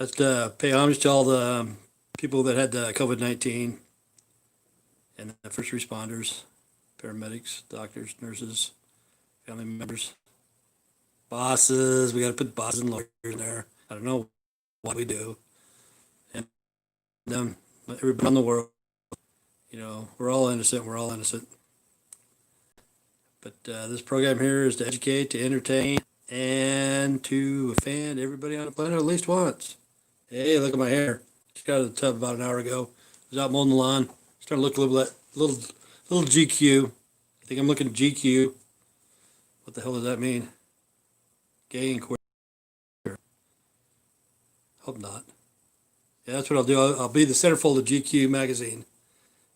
That's to pay homage to all the people that had COVID-19 and the first responders, paramedics, doctors, nurses, family members, bosses. We got to put bosses and lawyers in there. I don't know what we do. And everybody in the world, we're all innocent. We're all innocent. But this program here is to educate, to entertain, and to offend everybody on the planet at least once. Hey, look at my hair. Just got out of the tub about an hour ago. I was out mowing the lawn. Starting to look a little GQ. I think I'm looking GQ. What the hell does that mean? Gay and queer. Hope not. Yeah, that's what I'll do. I'll be the centerfold of GQ magazine,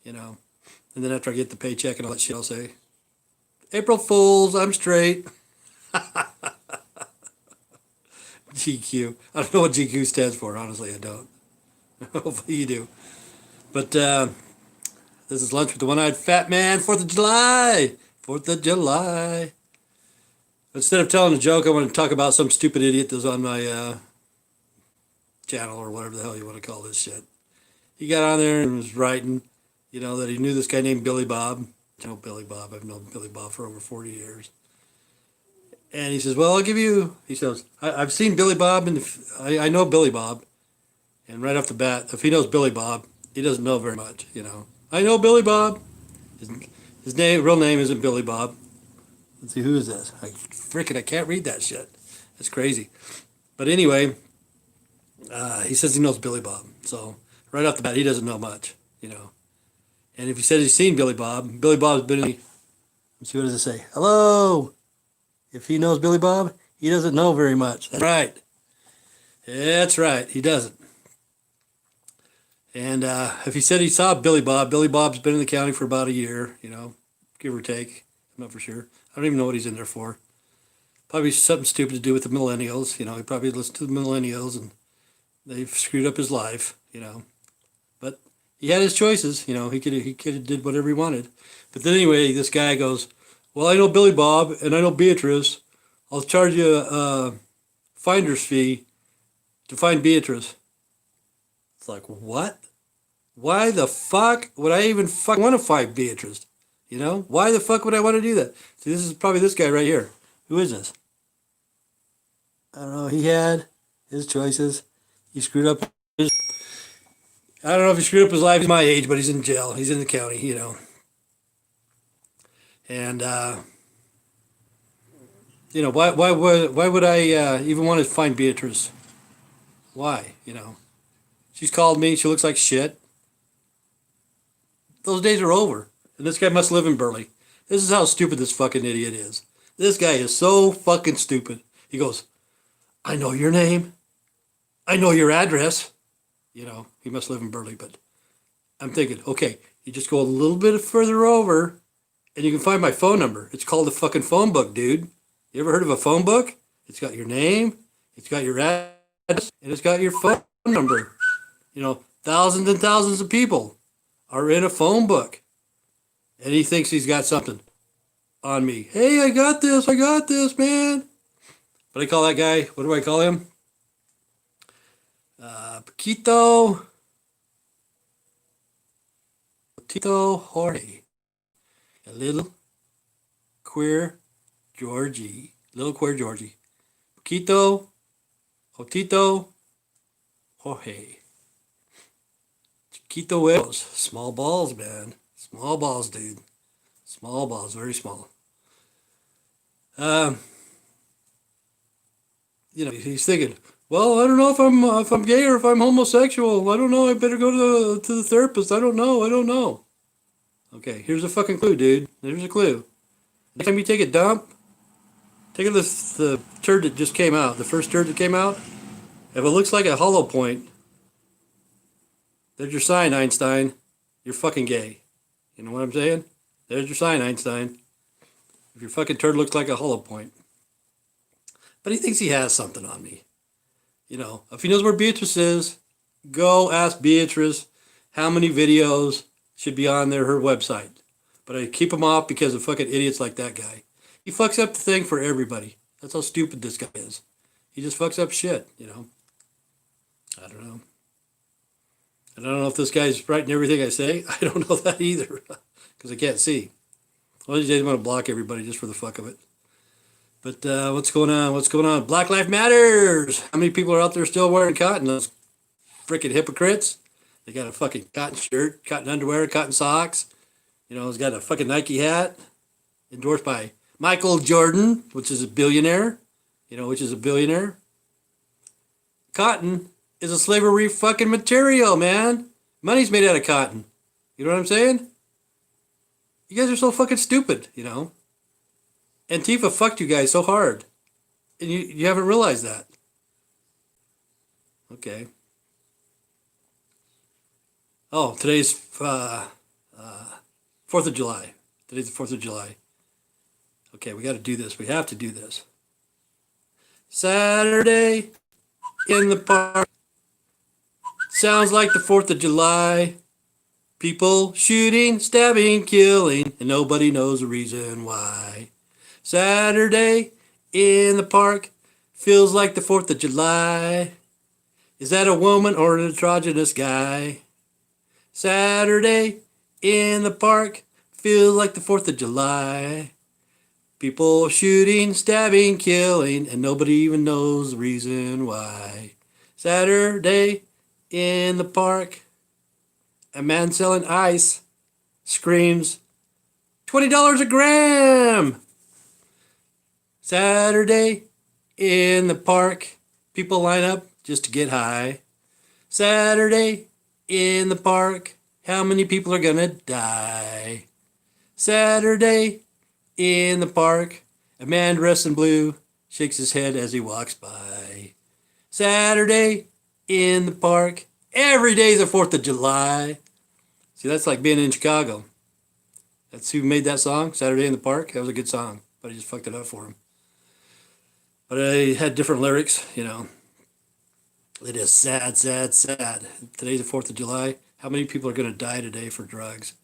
And then after I get the paycheck and all that shit, I'll say, April Fools, I'm straight. GQ. I don't know what GQ stands for, honestly, I don't. Hopefully you do. But this is Lunch with the One-Eyed Fat Man, 4th of July. 4th of July. Instead of telling a joke, I want to talk about some stupid idiot that's on my channel or whatever the hell you want to call this shit. He got on there and was writing, that he knew this guy named Billy Bob. I know Billy Bob. I've known Billy Bob for over 40 years. And he says, well, I'll give you, he says, I've seen Billy Bob, and I know Billy Bob. And right off the bat, if he knows Billy Bob, he doesn't know very much, I know Billy Bob. His real name isn't Billy Bob. Let's see, who is this? I can't read that shit. That's crazy. But anyway, he says he knows Billy Bob. So right off the bat, he doesn't know much, And if he said he's seen Billy Bob's been in, let's see, what does it say? Hello. If he knows Billy Bob, he doesn't know very much. That's right. That's right. He doesn't. And if he said he saw Billy Bob's been in the county for about a year, give or take. I'm not for sure. I don't even know what he's in there for. Probably something stupid to do with the millennials. He probably listened to the millennials and they've screwed up his life, But he had his choices, he could have did whatever he wanted. But then anyway, this guy goes, well, I know Billy Bob and I know Beatrice. I'll charge you a finder's fee to find Beatrice. It's like, what? Why the fuck would I even want to find Beatrice? Why the fuck would I want to do that? See, this is probably this guy right here. Who is this? I don't know. He had his choices. He screwed up his... I don't know if he screwed up his life. He's my age, but he's in jail. He's in the county, And, why would I even want to find Beatrice? Why, She's called me. She looks like shit. Those days are over. And this guy must live in Burley. This is how stupid this fucking idiot is. This guy is so fucking stupid. He goes, I know your name. I know your address. He must live in Burley, but I'm thinking, okay, you just go a little bit further over and you can find my phone number. It's called a fucking phone book, dude. You ever heard of a phone book? It's got your name, it's got your address, and it's got your phone number. Thousands and thousands of people are in a phone book. And he thinks he's got something on me. Hey, I got this, man. But I call that guy, what do I call him? Paquito Jorge. A little queer Georgie. Paquito Otito Jorge. Chiquito huevos. Small balls, man. Small balls, dude. Small balls, very small. He's thinking, well, I don't know if I'm gay or if I'm homosexual. I don't know. I better go to the therapist. I don't know. Okay, here's a fucking clue, dude. There's a clue. Next time you take a dump, take the turd that just came out, the first turd that came out. If it looks like a hollow point, there's your sign, Einstein. You're fucking gay. You know what I'm saying? There's your sign, Einstein. If your fucking turd looks like a hollow point. But he thinks he has something on me. If he knows where Beatrice is, go ask Beatrice how many videos should be on her website. But I keep them off because of fucking idiots like that guy. He fucks up the thing for everybody. That's how stupid this guy is. He just fucks up shit, I don't know. And I don't know if this guy's right in everything I say. I don't know that either because I can't see. One of these days I'm going to block everybody just for the fuck of it. But what's going on? What's going on? Black Lives Matters. How many people are out there still wearing cotton? Those freaking hypocrites. They got a fucking cotton shirt, cotton underwear, cotton socks. You know, he's got a fucking Nike hat endorsed by Michael Jordan, which is a billionaire. You know, which is a billionaire. Cotton is a slavery fucking material, man. Money's made out of cotton. You know what I'm saying? You guys are so fucking stupid, you know. Antifa fucked you guys so hard. And you haven't realized that. Okay. Oh, today's 4th of July. Today's the 4th of July. Okay, we got to do this. We have to do this. Saturday in the park. Sounds like the 4th of July. People shooting, stabbing, killing, and nobody knows the reason why. Saturday in the park feels like the 4th of July. Is that a woman or an androgynous guy? Saturday in the park feels like the 4th of July. People shooting, stabbing, killing, and nobody even knows the reason why. Saturday in the park, a man selling ice screams, $20 a gram. Saturday in the park, people line up just to get high. Saturday in the park, how many people are gonna die? Saturday in the park, a man dressed in blue shakes his head as he walks by. Saturday in the park, every day's the 4th of July. See, that's like being in Chicago. That's who made that song, Saturday in the Park. That was a good song, but I just fucked it up for him. But I had different lyrics, you know. It is sad, sad, sad. Today's the 4th of July. How many people are going to die today for drugs?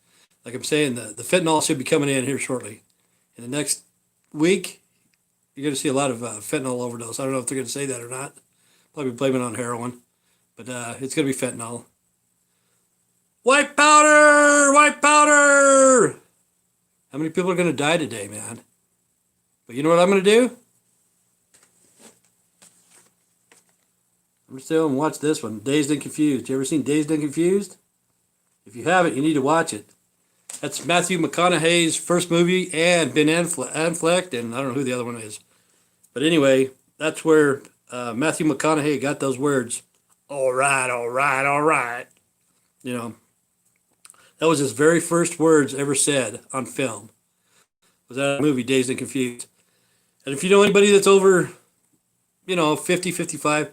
Like I'm saying, the fentanyl should be coming in here shortly. In the next week, you're going to see a lot of fentanyl overdose. I don't know if they're going to say that or not. Probably blame it on heroin. But it's going to be fentanyl. White powder! White powder! How many people are going to die today, man? But you know what I'm going to do? I'm going to stay home and watch this one, Dazed and Confused. You ever seen Dazed and Confused? If you haven't, you need to watch it. That's Matthew McConaughey's first movie and Ben Affleck, and I don't know who the other one is. But anyway, that's where Matthew McConaughey got those words, all right, all right, all right. You know, that was his very first words ever said on film. Was that movie, Dazed and Confused. And if you know anybody that's over, 50, 55,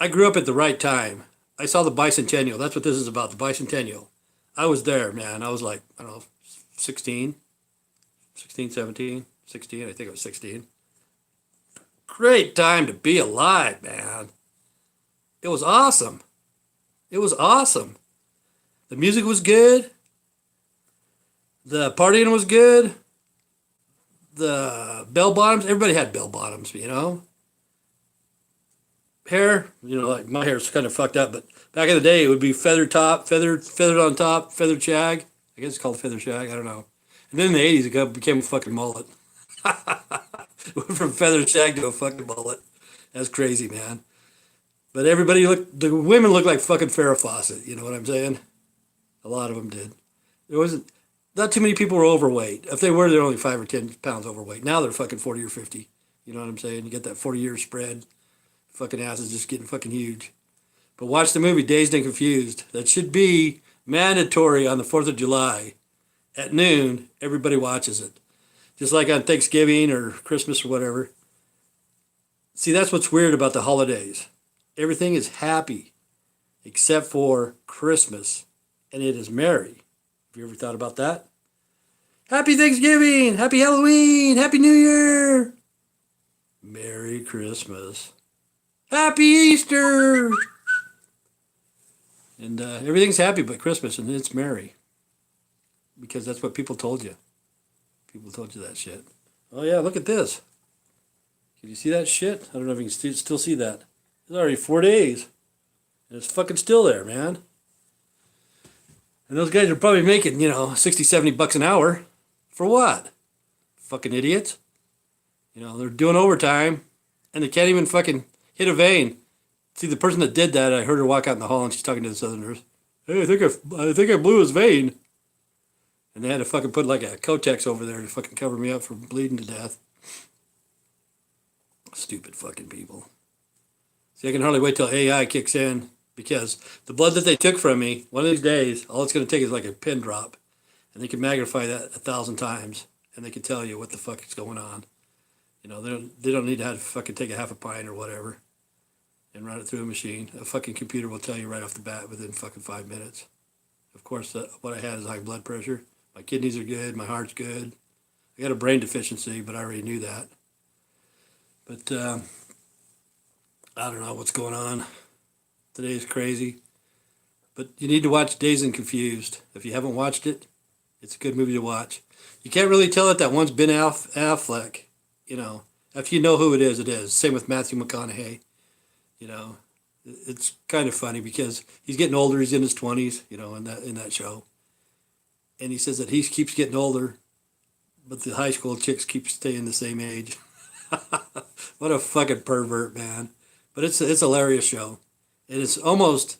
I grew up at the right time. I saw the bicentennial. That's what this is about, the bicentennial. I was there, man. I was like, I don't know, 16, 17, 16. I think I was 16. Great time to be alive, man. It was awesome. It was awesome. The music was good. The partying was good. The bell bottoms, everybody had bell bottoms, Hair, like my hair's kind of fucked up, but back in the day it would be feathered top, feathered on top, feathered shag. I guess it's called feather shag, I don't know. And then in the 80s it became a fucking mullet. It went from feathered shag to a fucking mullet. That's crazy, man. But the women looked like fucking Farrah Fawcett, you know what I'm saying? A lot of them did. There wasn't, not too many people were overweight. If they were, they're only 5 or 10 pounds overweight. Now they're fucking 40 or 50. You know what I'm saying? You get that 40-year spread. Fucking ass is just getting fucking huge. But watch the movie Dazed and Confused. That should be mandatory on the 4th of July. At noon, everybody watches it. Just like on Thanksgiving or Christmas or whatever. See, that's what's weird about the holidays. Everything is happy except for Christmas. And it is merry. Have you ever thought about that? Happy Thanksgiving! Happy Halloween! Happy New Year! Merry Christmas. Happy Easter! And everything's happy but Christmas, and it's merry. Because that's what people told you. People told you that shit. Oh yeah, look at this. Can you see that shit? I don't know if you can still see that. It's already 4 days. And it's fucking still there, man. And those guys are probably making, 60, 70 bucks an hour. For what? Fucking idiots. They're doing overtime and they can't even fucking hit a vein. See, the person that did that, I heard her walk out in the hall and she's talking to this other nurse. Hey, I think I blew his vein. And they had to fucking put like a Kotex over there to fucking cover me up from bleeding to death. Stupid fucking people. See, I can hardly wait till AI kicks in because the blood that they took from me, one of these days, all it's going to take is like a pin drop. And they can magnify that 1,000 times. And they can tell you what the fuck is going on. They don't need to have to fucking take a half a pint or whatever and run it through a machine. A fucking computer will tell you right off the bat within fucking 5 minutes. Of course, what I had is high blood pressure. My kidneys are good. My heart's good. I got a brain deficiency, but I already knew that. But I don't know what's going on. Today is crazy. But you need to watch Dazed and Confused. If you haven't watched it, it's a good movie to watch. You can't really tell that one's Ben Affleck. After you know who it is, it is. Same with Matthew McConaughey. It's kind of funny because he's getting older. He's in his 20s, in that show. And he says that he keeps getting older, but the high school chicks keep staying the same age. What a fucking pervert, man. But it's a hilarious show. And it's almost,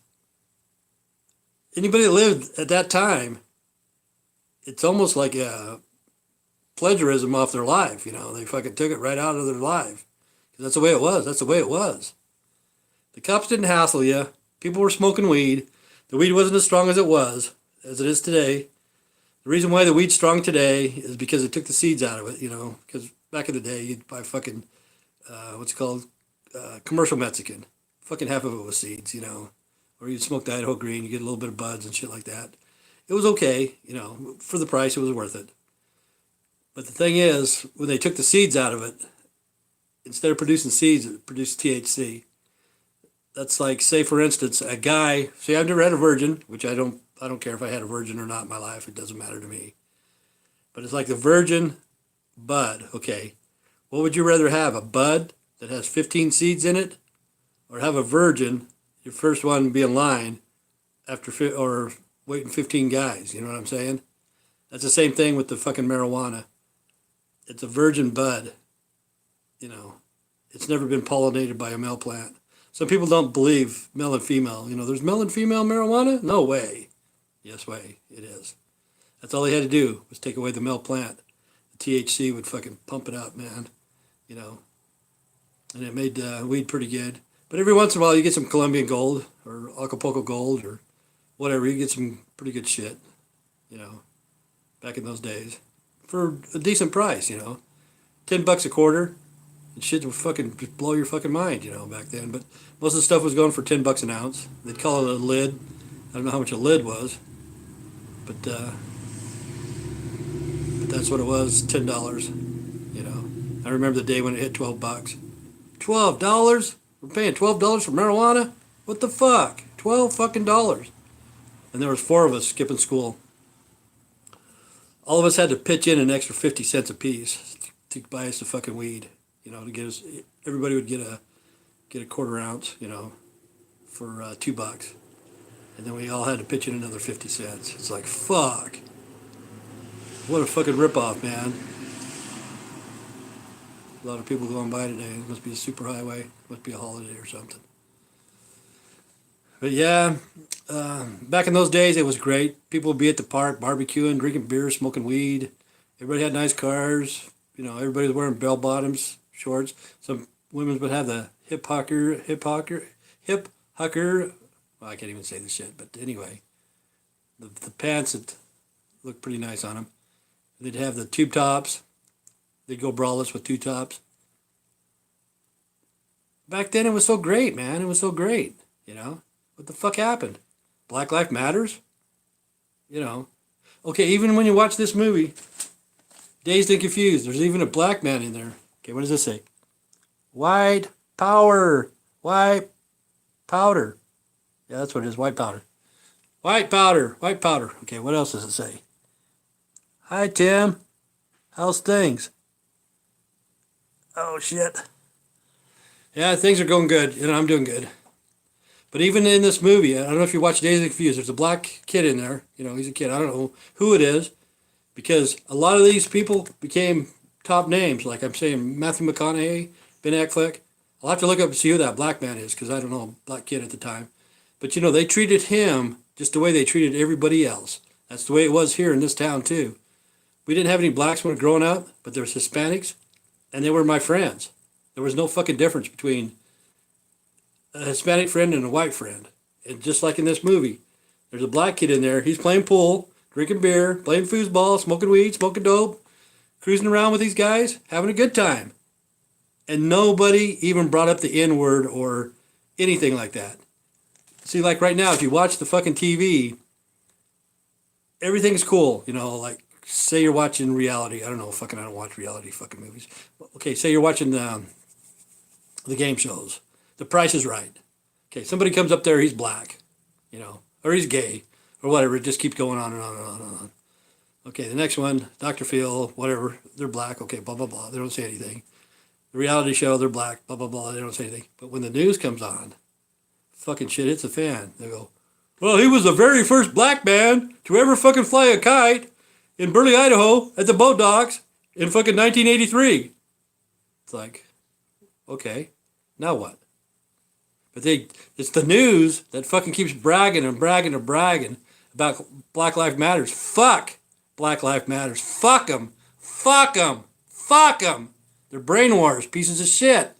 anybody that lived at that time, it's almost like a plagiarism off their life, They fucking took it right out of their life. That's the way it was. That's the way it was. The cops didn't hassle you. People were smoking weed. The weed wasn't as strong as it is today. The reason why the weed's strong today is because they took the seeds out of it, because back in the day, you'd buy fucking, commercial Mexican. Fucking half of it was seeds, or you'd smoke the Idaho Green, you get a little bit of buds and shit like that. It was okay, for the price, it was worth it. But the thing is, when they took the seeds out of it, instead of producing seeds, it produced THC. That's like, say for instance, a guy, say I've never had a virgin, which I don't care if I had a virgin or not in my life, it doesn't matter to me. But it's like the virgin bud, okay. What would you rather have, a bud that has 15 seeds in it, or have a virgin, your first one be in line, or waiting 15 guys, you know what I'm saying? That's the same thing with the fucking marijuana. It's a virgin bud, It's never been pollinated by a male plant. Some people don't believe male and female. There's male and female marijuana? No way. Yes way, it is. That's all they had to do was take away the male plant. The THC would fucking pump it up, man. And it made weed pretty good. But every once in a while you get some Colombian gold or Acapulco gold or whatever. You get some pretty good shit, back in those days. For a decent price, $10 a quarter. And shit would fucking just blow your fucking mind, back then. But most of the stuff was going for $10 an ounce. They'd call it a lid. I don't know how much a lid was. But that's what it was, $10. I remember the day when it hit $12. $12? We're paying $12 for marijuana? What the fuck? $12 fucking dollars. And there was 4 of us skipping school. All of us had to pitch in an extra 50 cents a piece to buy us the fucking weed. To get us, everybody would get a quarter ounce, for $2. And then we all had to pitch in another 50 cents. It's like, fuck. What a fucking ripoff, man. A lot of people going by today. It must be a super highway. Must be a holiday or something. But yeah, back in those days, it was great. People would be at the park, barbecuing, drinking beer, smoking weed. Everybody had nice cars. Everybody was wearing bell-bottoms, shorts. Some women would have the hip hucker. Well, I can't even say this shit, but anyway, the pants that looked pretty nice on them. They'd have the tube tops. They'd go braless with tube tops. Back then, it was so great, man. It was so great. What the fuck happened? Black Lives Matters? Okay, even when you watch this movie, Dazed and Confused, there's even a black man in there. Okay, what does this say? White power. White powder. Yeah, that's what it is, white powder. White powder. White powder. Okay, what else does it say? Hi, Tim. How's things? Oh, shit. Yeah, things are going good. I'm doing good. But even in this movie, I don't know if you watch Days and Confused, there's a black kid in there. You know, he's a kid. I don't know who it is because a lot of these people became top names. Like I'm saying, Matthew McConaughey, Ben Affleck. I'll have to look up and see who that black man is because I don't know, black kid at the time. But you know, they treated him just the way they treated everybody else. That's the way it was here in this town too. We didn't have any blacks when we were growing up, but there was Hispanics, and they were my friends. There was no fucking difference between a Hispanic friend and a white friend. And just like in this movie, there's a black kid in there. He's playing pool, drinking beer, playing foosball, smoking weed, smoking dope, cruising around with these guys, having a good time. And nobody even brought up the N-word or anything like that. See, like right now, if you watch the fucking TV, everything's cool. You know, like say you're watching reality. I don't know, I don't watch reality fucking movies. Okay, say you're watching the game shows. The Price is Right. Okay, somebody comes up there, he's black, you know, or he's gay, or whatever. It just keeps going on and on and on and on. Okay, the next one, Dr. Phil, whatever, they're black. Okay, blah, blah, blah. They don't say anything. The reality show, they're black, blah, blah, blah. They don't say anything. But when the news comes on, fucking shit hits the fan. They go, well, he was the very first black man to ever fucking fly a kite in Burley, Idaho at the boat docks in fucking 1983. It's like, okay, now what? But it's the news that fucking keeps bragging and bragging and bragging about Black Lives Matters. Fuck Black Lives Matters. Fuck them. Fuck them. Fuck them. They're brainwashed pieces of shit.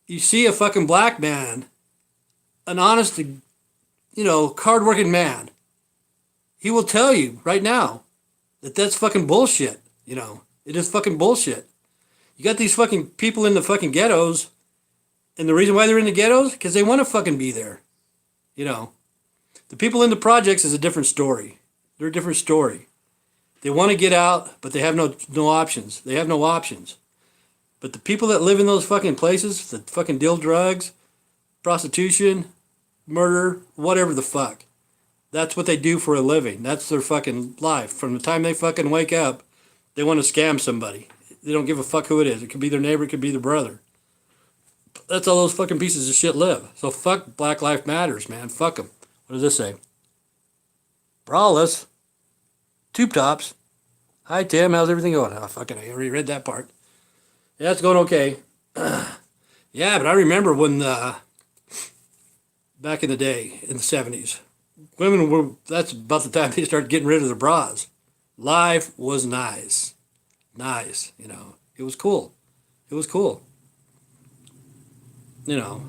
You see a fucking black man, an honest, you know, hardworking man. He will tell you right now that that's fucking bullshit. You know, it is fucking bullshit. You got these fucking people in the fucking ghettos, and the reason why they're in the ghettos, because they want to fucking be there. You know, the people in the projects is a different story. They're a different story. They want to get out, but they have no options. They have no options. But the people that live in those fucking places, that fucking deal drugs, prostitution, murder, whatever the fuck. That's what they do for a living. That's their fucking life. From the time they fucking wake up, they want to scam somebody. They don't give a fuck who it is. It could be their neighbor, it could be their brother. That's how those fucking pieces of shit live. So fuck Black Lives Matters, man. Fuck them. What does this say? Braless. Tube tops. Hi, Tim. How's everything going? Oh, fucking, I already read that part. Yeah, it's going okay. Yeah, but I remember when, back in the day, in the 70s, women were, that's about the time they started getting rid of their bras. Life was nice. Nice, you know. It was cool. It was cool. You know.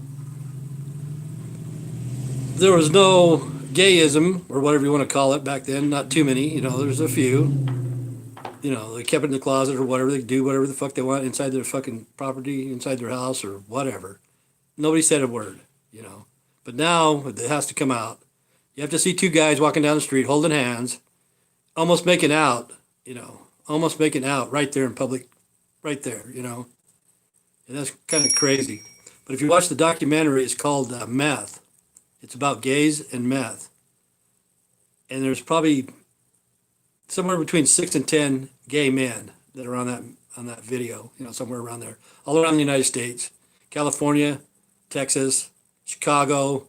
There was no gayism, or whatever you want to call it back then. Not too many, you know, there's a few. You know, they kept it in the closet or whatever. They do whatever the fuck they want inside their fucking property, inside their house or whatever. Nobody said a word, you know. But now it has to come out. You have to see two guys walking down the street holding hands, almost making out, you know, almost making out right there in public, right there, you know. And that's kind of crazy. But if you watch the documentary, it's called Meth. It's about gays and meth. And there's probably somewhere between 6 and 10 gay men that are on that video, you know, somewhere around there, all around the United States, California, Texas, Chicago.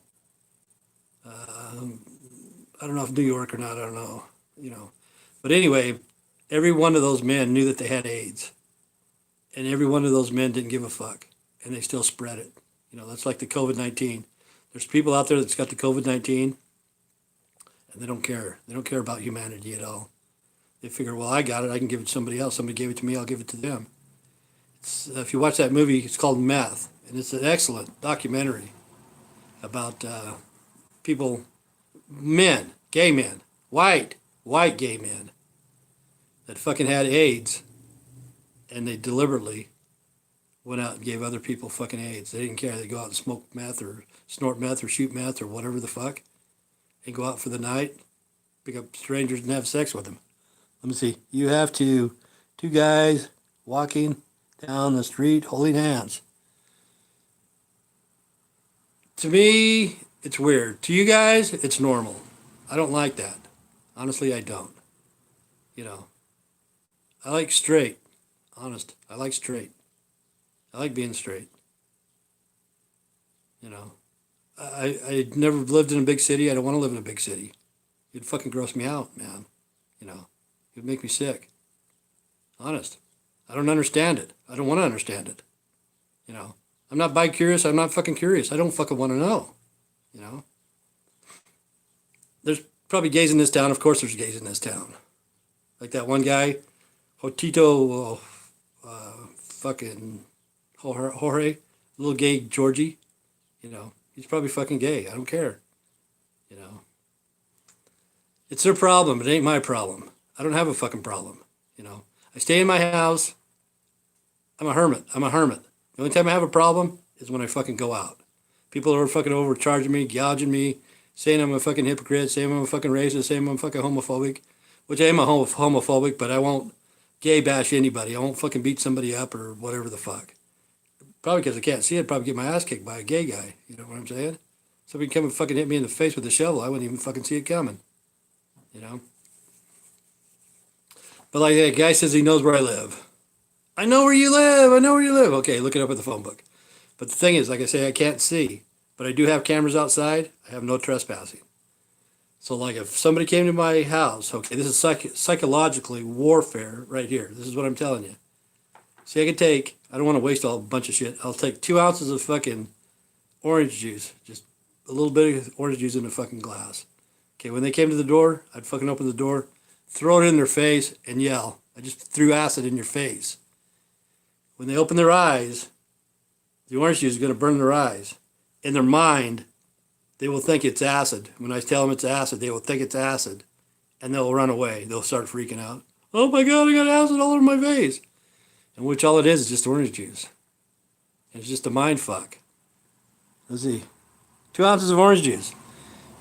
I don't know if New York or not. I don't know, you know. But anyway, every one of those men knew that they had AIDS, and every one of those men didn't give a fuck, and they still spread it. You know, that's like the COVID-19. There's people out there that's got the COVID-19, and they don't care. They don't care about humanity at all. They figure, well, I got it. I can give it to somebody else. Somebody gave it to me. I'll give it to them. If you watch that movie, it's called Meth, and it's an excellent documentary about people, men, gay men, white gay men that fucking had AIDS, and they deliberately went out and gave other people fucking AIDS. They didn't care. They'd go out and smoke meth or snort meth or shoot meth or whatever the fuck, and go out for the night, pick up strangers and have sex with them. Let me see. You have two guys walking down the street holding hands. To me, it's weird. To you guys, it's normal. I don't like that. Honestly, I don't. You know, I like straight. Honest. I like straight. I like being straight. You know, I never lived in a big city. I don't want to live in a big city. It'd fucking gross me out, man. You know, it'd make me sick. Honest. I don't understand it. I don't want to understand it. You know, I'm not bi-curious. I'm not fucking curious. I don't fucking want to know. You know, there's probably gays in this town. Of course, there's gays in this town. Like that one guy, Hotito, fucking Jorge, little gay Georgie. You know, he's probably fucking gay. I don't care. You know, it's their problem. It ain't my problem. I don't have a fucking problem. You know, I stay in my house. I'm a hermit. I'm a hermit. The only time I have a problem is when I fucking go out. People are fucking overcharging me, gouging me, saying I'm a fucking hypocrite, saying I'm a fucking racist, saying I'm fucking homophobic, which I am a homophobic, but I won't gay bash anybody. I won't fucking beat somebody up or whatever the fuck. Probably because I can't see it, probably get my ass kicked by a gay guy. You know what I'm saying? Somebody come and fucking hit me in the face with a shovel, I wouldn't even fucking see it coming. You know? But like that guy says he knows where I live. I know where you live. I know where you live. Okay, look it up at the phone book. But the thing is, like I say, I can't see. But I do have cameras outside. I have no trespassing. So like if somebody came to my house, okay, this is psychologically warfare right here. This is what I'm telling you. See, I don't want to waste a bunch of shit. I'll take 2 ounces of fucking orange juice. Just a little bit of orange juice in a fucking glass. Okay, when they came to the door, I'd fucking open the door, throw it in their face, and yell. I just threw acid in your face. When they open their eyes, the orange juice is going to burn their eyes. In their mind, they will think it's acid. When I tell them it's acid, they will think it's acid. And they'll run away. They'll start freaking out. Oh my God, I got acid all over my face. And which all it is just orange juice. And it's just a mind fuck. Let's see. 2 ounces of orange juice.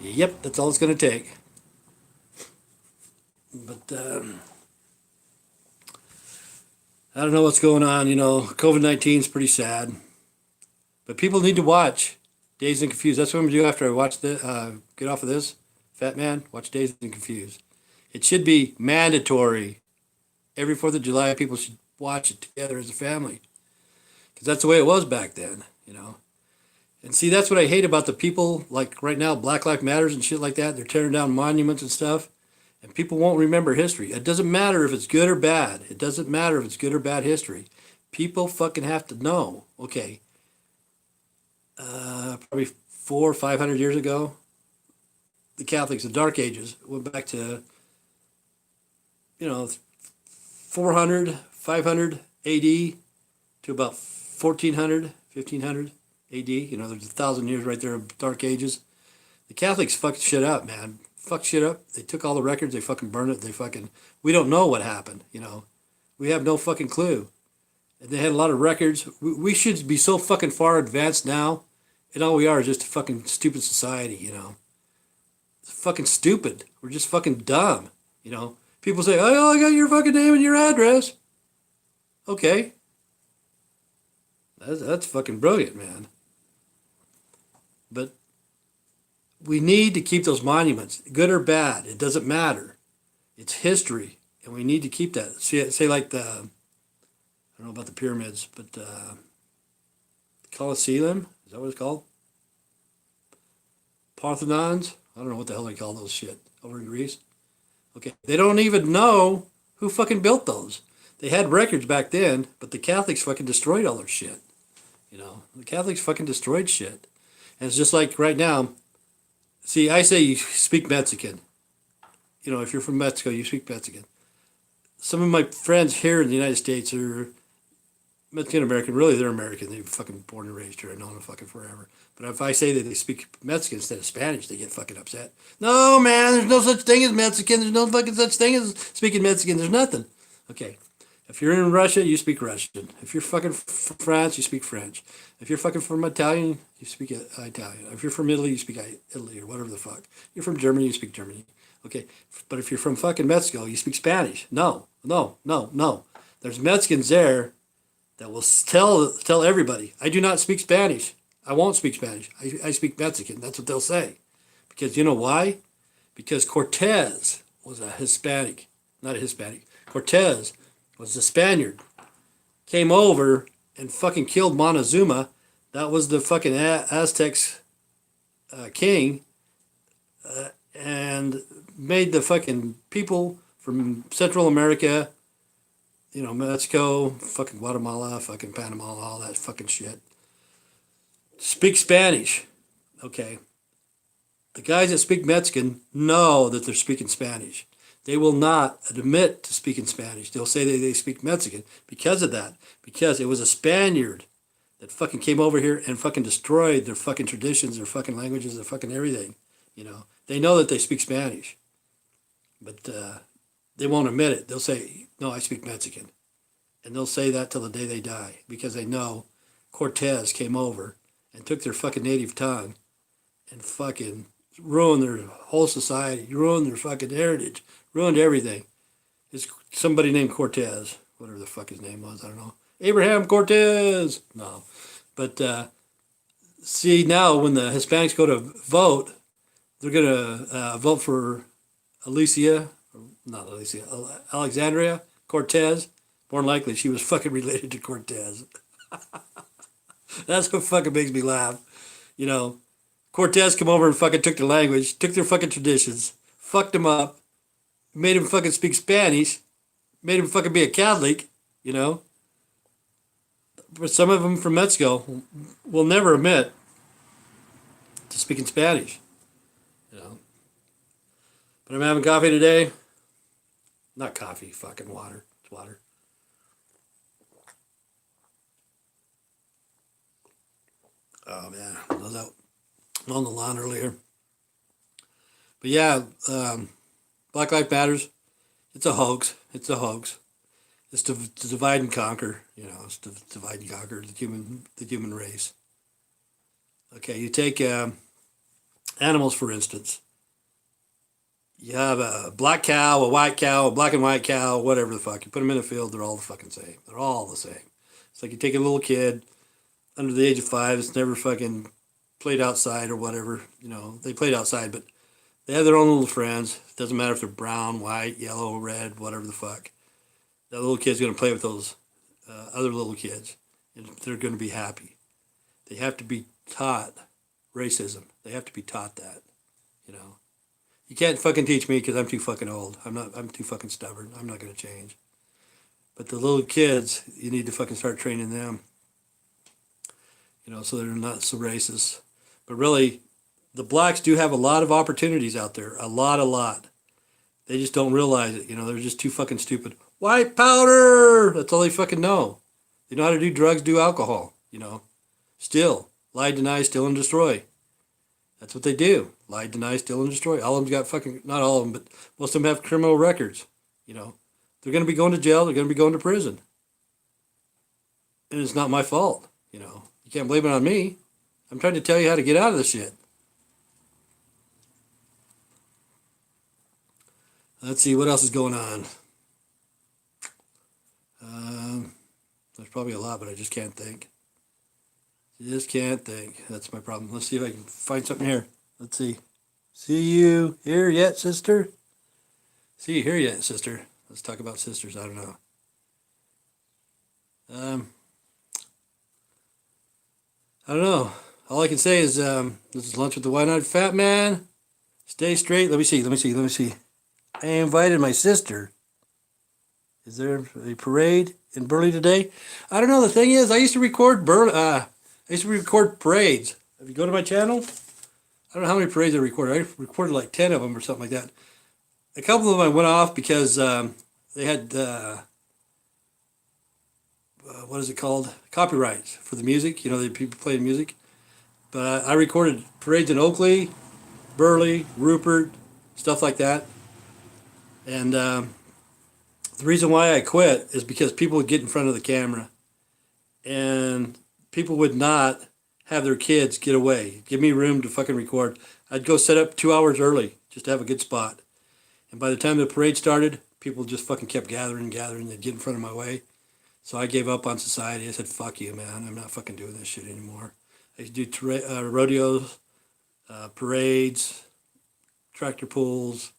Yep, that's all it's going to take. But, I don't know what's going on. You know, COVID-19 is pretty sad. But people need to watch Dazed and Confused. That's what I'm going to do after I watch get off of this. Fat Man, watch Dazed and Confused. It should be mandatory. Every 4th of July, people should watch it together as a family. Because that's the way it was back then, you know. And see, that's what I hate about the people, like right now, Black Lives Matters and shit like that. They're tearing down monuments and stuff. And people won't remember history. It doesn't matter if it's good or bad. It doesn't matter if it's good or bad history. People fucking have to know. Okay. Probably 400 or 500 years ago, the Catholics, the Dark Ages, went back to, 400, 500 AD to about 1400, 1500 AD. You know, there's 1,000 years right there of Dark Ages. The Catholics fucked shit up, man. Fucked shit up. They took all the records. They fucking burned it. We don't know what happened, you know. We have no fucking clue. And they had a lot of records. We should be so fucking far advanced now. And all we are is just a fucking stupid society, you know. It's fucking stupid. We're just fucking dumb, you know. People say, oh, I got your fucking name and your address. Okay. That's fucking brilliant, man. But we need to keep those monuments, good or bad. It doesn't matter. It's history, and we need to keep that. Say like I don't know about the pyramids, but the Colosseum, is that what it's called? Parthenons? I don't know what the hell they call those shit over in Greece. Okay, they don't even know who fucking built those. They had records back then, but the Catholics fucking destroyed all their shit. You know, the Catholics fucking destroyed shit. And it's just like right now, see, I say you speak Mexican. You know, if you're from Mexico, you speak Mexican. Some of my friends here in the United States are Mexican-American. Really, they're American. They're fucking born and raised here and known them fucking forever. But if I say that they speak Mexican instead of Spanish, they get fucking upset. No, man, there's no such thing as Mexican. There's no fucking such thing as speaking Mexican. There's nothing. Okay. If you're in Russia, you speak Russian. If you're fucking from France, you speak French. If you're fucking from Italian, you speak Italian. If you're from Italy, you speak Italy or whatever the fuck. You're from Germany, you speak Germany. Okay. But if you're from fucking Mexico, you speak Spanish. No. There's Mexicans there that will tell everybody, I do not speak Spanish. I won't speak Spanish. I speak Mexican. That's what they'll say. Because you know why? Because Cortez was a Hispanic. Not a Hispanic. Cortez was a Spaniard. Came over and fucking killed Montezuma. That was the fucking Aztecs king, and made the fucking people from Central America, Mexico, fucking Guatemala, fucking Panama, all that fucking shit, speak Spanish. Okay. The guys that speak Mexican know that they're speaking Spanish. They will not admit to speaking Spanish. They'll say they speak Mexican because of that. Because it was a Spaniard that fucking came over here and fucking destroyed their fucking traditions, their fucking languages, their fucking everything. They know that they speak Spanish, but they won't admit it. They'll say, no, I speak Mexican. And they'll say that till the day they die because they know Cortez came over and took their fucking native tongue and fucking ruined their whole society, ruined their fucking heritage, ruined everything. It's somebody named Cortez, whatever the fuck his name was, I don't know. Abraham Cortez! No. But see, now when the Hispanics go to vote, they're going to vote for Alexandria Cortez. More than likely, she was fucking related to Cortez. That's what fucking makes me laugh. Cortez come over and fucking took their language, took their fucking traditions, fucked them up, made them fucking speak Spanish, made them fucking be a Catholic, But some of them from Mexico will never admit to speaking Spanish, But I'm having coffee today. Not coffee, fucking water. It's water. Oh, man. I was out on the lawn earlier. But yeah, Black Lives Matters. It's a hoax. It's a hoax. It's to divide and conquer. It's to divide and conquer the human race. Okay, you take animals for instance. You have a black cow, a white cow, a black and white cow, whatever the fuck. You put them in a field, they're all the fucking same. They're all the same. It's like you take a little kid under the age of 5 that's never fucking played outside or whatever. They played outside, but they have their own little friends. It doesn't matter if they're brown, white, yellow, red, whatever the fuck. That little kid's going to play with those other little kids, and they're going to be happy. They have to be taught racism. They have to be taught that, You can't fucking teach me because I'm too fucking old. I'm too fucking stubborn. I'm not going to change. But the little kids, you need to fucking start training them, so they're not so racist. But really, the blacks do have a lot of opportunities out there. A lot. They just don't realize it. They're just too fucking stupid. White powder! That's all they fucking know. They know how to do drugs, do alcohol, Steal, lie, deny, steal, and destroy. That's what they do. Lie, deny, steal, and destroy. All of them got fucking, not all of them, but most of them have criminal records, They're going to be going to jail. They're going to be going to prison. And it's not my fault, You can't blame it on me. I'm trying to tell you how to get out of this shit. Let's see, what else is going on? There's probably a lot, but I just can't think. Just can't think. That's my problem. Let's see if I can find something here. Let's see. See you here yet, sister? See you here yet, sister? Let's talk about sisters. I don't know. I don't know. All I can say is this is Lunch with the One-Eyed Fat Man. Stay straight. Let me see. I invited my sister. Is there a parade in Burley today? I don't know. The thing is, I used to record parades. If you go to my channel, I don't know how many parades I recorded. I recorded like 10 of them or something like that. A couple of them I went off because they had, what is it called? Copyrights for the music. The people playing music. But I recorded parades in Oakley, Burley, Rupert, stuff like that. And the reason why I quit is because people would get in front of the camera and people would not have their kids get away. Give me room to fucking record. I'd go set up 2 hours early just to have a good spot. And by the time the parade started, people just fucking kept gathering. They'd get in front of my way. So I gave up on society. I said, fuck you, man. I'm not fucking doing this shit anymore. I used to do rodeos, parades, tractor pulls,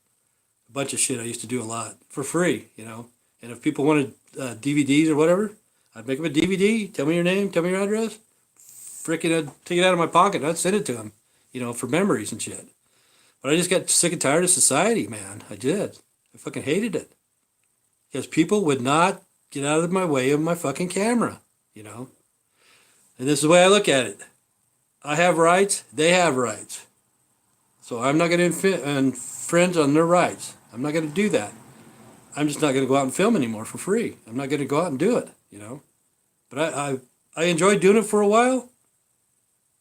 a bunch of shit I used to do a lot for free, And if people wanted DVDs or whatever, I'd make them a DVD. Tell me your name. Tell me your address. Freaking, I'd take it out of my pocket. I'd send it to them. for memories and shit. But I just got sick and tired of society, man. I did. I fucking hated it. Because people would not get out of my way of my fucking camera, And this is the way I look at it. I have rights, they have rights. So I'm not going to infringe on their rights. I'm not going to do that. I'm just not going to go out and film anymore for free. I'm not going to go out and do it, But I enjoyed doing it for a while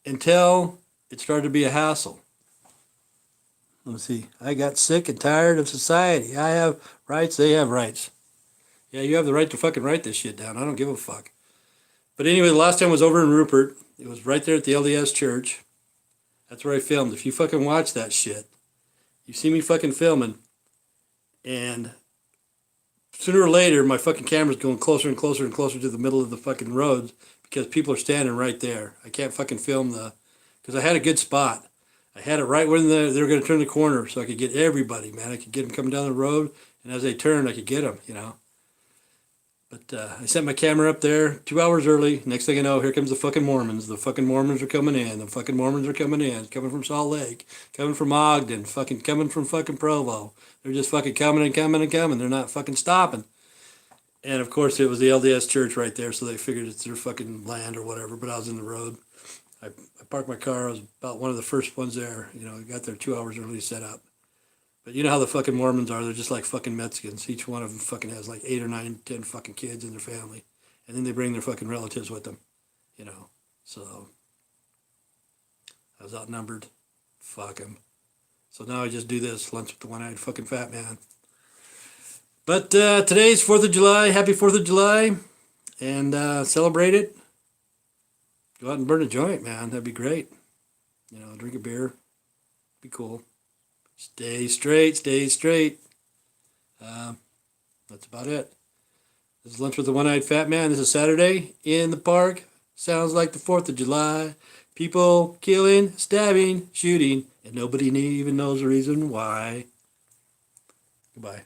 until it started to be a hassle. Let me see. I got sick and tired of society. I have rights, they have rights. Yeah, you have the right to fucking write this shit down. I don't give a fuck. But anyway, the last time was over in Rupert. It was right there at the LDS church. That's where I filmed. If you fucking watch that shit, you see me fucking filming, and sooner or later, my fucking camera's going closer and closer and closer to the middle of the fucking road because people are standing right there. I can't fucking film because I had a good spot. I had it right when they were going to turn the corner so I could get everybody, man. I could get them coming down the road, and as they turned, I could get them, But I set my camera up there 2 hours early. Next thing I know, here comes the fucking Mormons. The fucking Mormons are coming in. The fucking Mormons are coming in. Coming from Salt Lake. Coming from Ogden. Fucking coming from fucking Provo. They're just fucking coming and coming and coming. They're not fucking stopping. And of course, it was the LDS church right there, so they figured it's their fucking land or whatever. But I was in the road. I parked my car. I was about one of the first ones there. I got there 2 hours early set up. But you know how the fucking Mormons are. They're just like fucking Mexicans. Each one of them fucking has like 8 or 9, 10 fucking kids in their family. And then they bring their fucking relatives with them. So I was outnumbered. Fuck them. So now I just do this. Lunch with the one-eyed fucking fat man. But today's 4th of July. Happy 4th of July. And celebrate it. Go out and burn a joint, man. That'd be great. Drink a beer. Be cool. Stay straight, stay straight. That's about it. This is Lunch with the One-Eyed Fat Man. This is Saturday in the park. Sounds like the 4th of July. People killing, stabbing, shooting, and nobody even knows the reason why. Goodbye.